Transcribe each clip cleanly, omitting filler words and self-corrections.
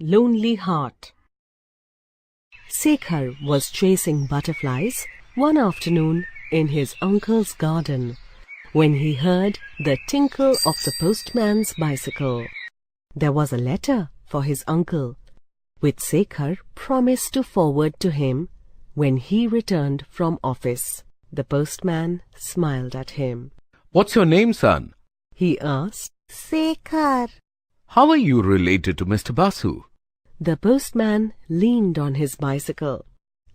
Lonely Heart. Shekhar was chasing butterflies one afternoon in his uncle's garden when he heard the tinkle of the postman's bicycle. There was a letter for his uncle, which Shekhar promised to forward to him when he returned from office. The postman smiled at him. "What's your name, son?" he asked. "Shekhar." "How are you related to Mr. Basu?" The postman leaned on his bicycle.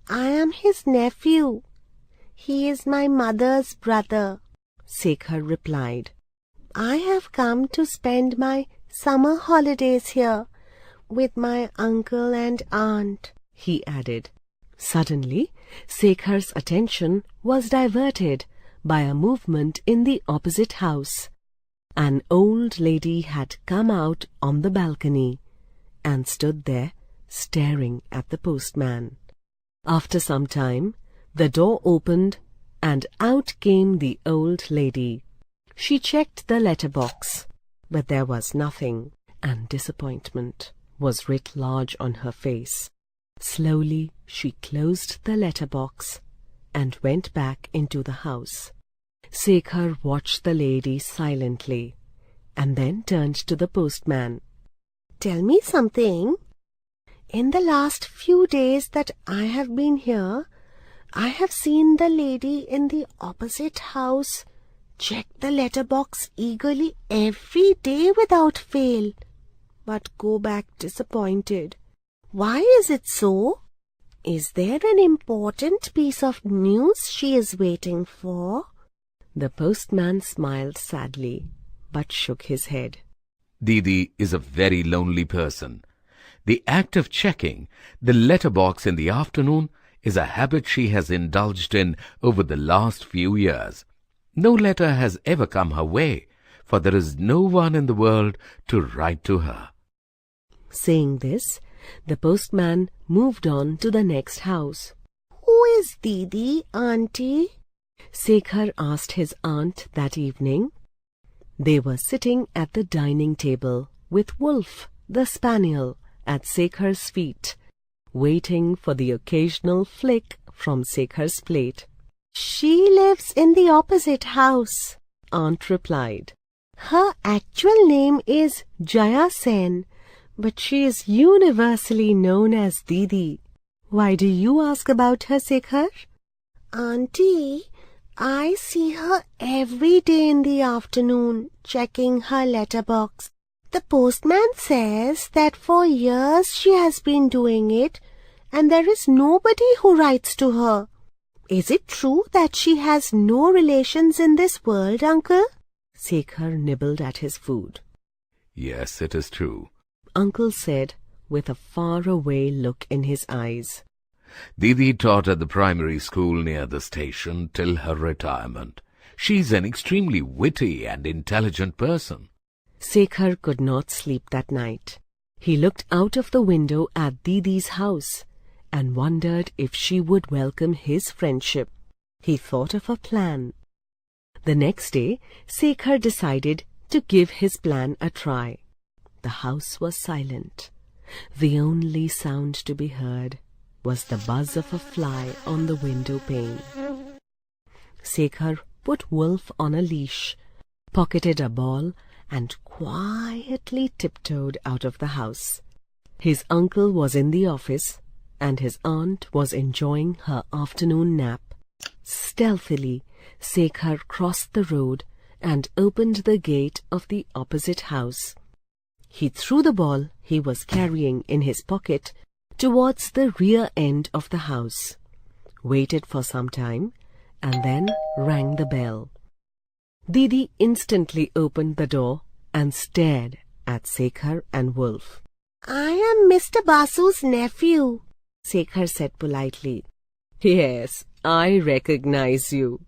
"I am his nephew. He is my mother's brother," Shekhar replied. "I have come to spend my summer holidays here with my uncle and aunt," he added. Suddenly, Shekhar's attention was diverted by a movement in the opposite house. An old lady had come out on the balcony and stood there staring at the postman. After some time, the door opened and out came the old lady. She checked the letterbox, but there was nothing, and disappointment was writ large on her face. Slowly she closed the letterbox and went back into the house. Shekhar watched the lady silently and then turned to the postman. "Tell me something. In the last few days that I have been here, I have seen the lady in the opposite house check the letterbox eagerly every day without fail, but go back disappointed. Why is it so? Is there an important piece of news she is waiting for?" The postman smiled sadly, but shook his head. "Didi is a very lonely person. The act of checking the letterbox in the afternoon is a habit she has indulged in over the last few years. No letter has ever come her way, for there is no one in the world to write to her." Saying this, the postman moved on to the next house. "Who is Didi, auntie?" Shekhar asked his aunt that evening. They were sitting at the dining table with Wolf, the spaniel, at Shekhar's feet, waiting for the occasional flick from Shekhar's plate. "She lives in the opposite house," Aunt replied. "Her actual name is Jaya Sen, but she is universally known as Didi. Why do you ask about her, Shekhar?" "Auntie, I see her every day in the afternoon, checking her letterbox. The postman says that for years she has been doing it, and there is nobody who writes to her. Is it true that she has no relations in this world, uncle?" Shekhar nibbled at his food. "Yes, it is true," Uncle said with a far-away look in his eyes. "Didi taught at the primary school near the station till her retirement. She's an extremely witty and intelligent person." Shekhar could not sleep that night. He looked out of the window at Didi's house and wondered if she would welcome his friendship. He thought of a plan. The next day, Shekhar decided to give his plan a try. The house was silent. The only sound to be heard was the buzz of a fly on the window pane. Shekhar put Wolf on a leash, pocketed a ball, and quietly tiptoed out of the house. His uncle was in the office, and his aunt was enjoying her afternoon nap. Stealthily, Shekhar crossed the road and opened the gate of the opposite house. He threw the ball he was carrying in his pocket towards the rear end of the house, waited for some time, and then rang the bell. Didi instantly opened the door and stared at Shekhar and Wolf. "I am Mr. Basu's nephew," Shekhar said politely. "Yes, I recognize you.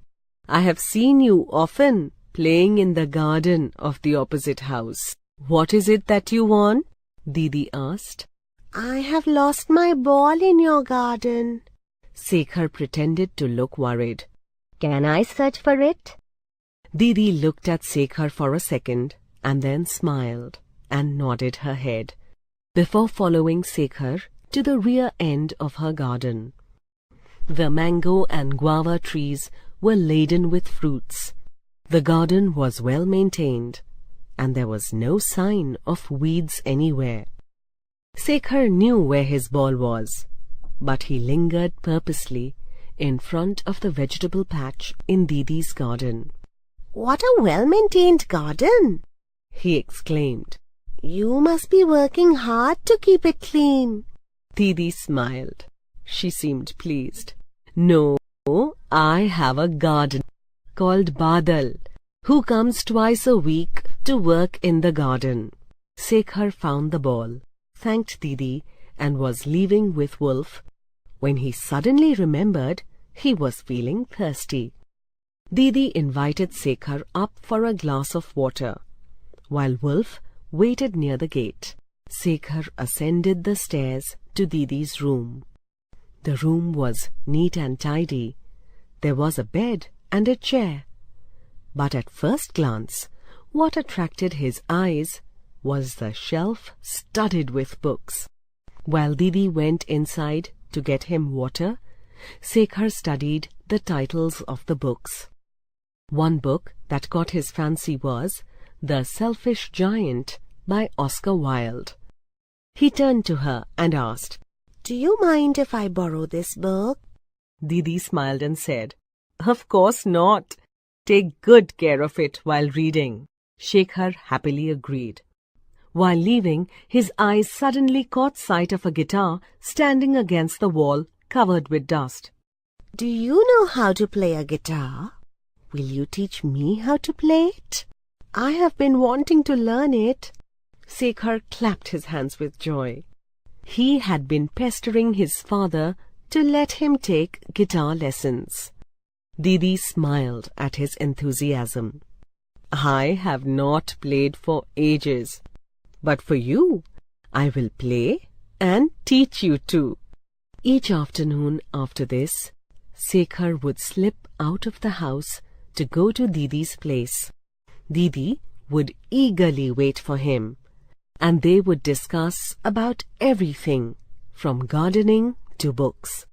I have seen you often playing in the garden of the opposite house. What is it that you want?" Didi asked. "I have lost my ball in your garden." Shekhar pretended to look worried. "Can I search for it?" Didi looked at Shekhar for a second and then smiled and nodded her head. before following Shekhar to the rear end of her garden. The mango and guava trees were laden with fruits. The garden was well maintained, and there was no sign of weeds anywhere. Shekhar knew where his ball was, but he lingered purposely in front of the vegetable patch in Didi's garden. "What a well-maintained garden!" he exclaimed. "You must be working hard to keep it clean." Didi smiled. She seemed pleased. "No, I have a gardener called Badal, who comes twice a week to work in the garden." Shekhar found the ball, thanked Didi, and was leaving with Wolf when he suddenly remembered he was feeling thirsty. Didi invited Shekhar up for a glass of water, while Wolf waited near the gate. Shekhar ascended the stairs to Didi's room. The room was neat and tidy. There was a bed and a chair. But at first glance, what attracted his eyes was the shelf studded with books. While Didi went inside to get him water, Shekhar studied the titles of the books. One book that caught his fancy was The Selfish Giant by Oscar Wilde. He turned to her and asked, "Do you mind if I borrow this book?" Didi smiled and said, "Of course not. Take good care of it while reading." Shekhar happily agreed. While leaving, his eyes suddenly caught sight of a guitar standing against the wall, covered with dust. "Do you know how to play a guitar? Will you teach me how to play it? I have been wanting to learn it." Shekhar clapped his hands with joy. He had been pestering his father to let him take guitar lessons. Didi smiled at his enthusiasm. "I have not played for ages, but for you, I will play and teach you too." Each afternoon after this, Shekhar would slip out of the house to go to Didi's place. Didi would eagerly wait for him, and they would discuss about everything from gardening to books.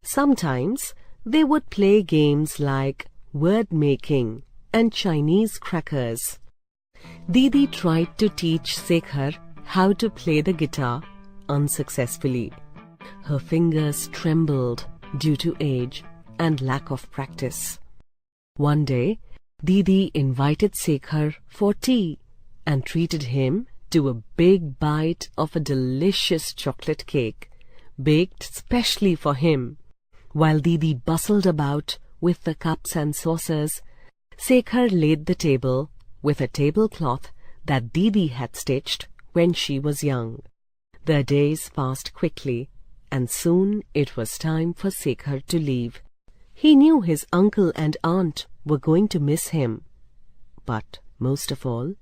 Sometimes they would play games like word-making and Chinese crackers. Didi tried to teach Shekhar how to play the guitar unsuccessfully. Her fingers trembled due to age and lack of practice. One day, Didi invited Shekhar for tea and treated him to a big bite of a delicious chocolate cake, baked specially for him. While Didi bustled about with the cups and saucers, Shekhar laid the table with a tablecloth that Didi had stitched when she was young. The days passed quickly, and soon it was time for Shekhar to leave. He knew his uncle and aunt were going to miss him, but most of all,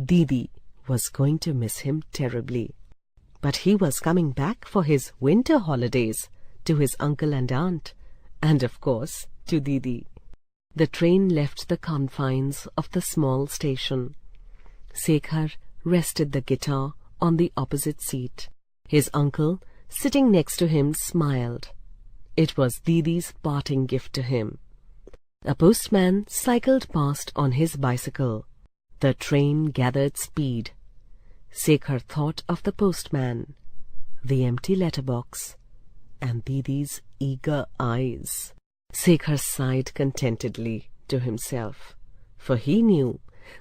Didi was going to miss him terribly. But he was coming back for his winter holidays to his uncle and aunt, and of course to Didi. The train left the confines of the small station. Shekhar rested the guitar on the opposite seat. His uncle, sitting next to him, smiled. It was Didi's parting gift to him. A postman cycled past on his bicycle. The train gathered speed. Shekhar thought of the postman, the empty letterbox, and Didi's eager eyes. Shekhar sighed contentedly to himself, for he knew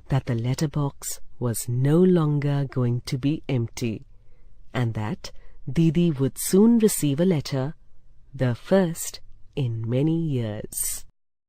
that the letterbox was no longer going to be empty, and that Didi would soon receive a letter, the first in many years.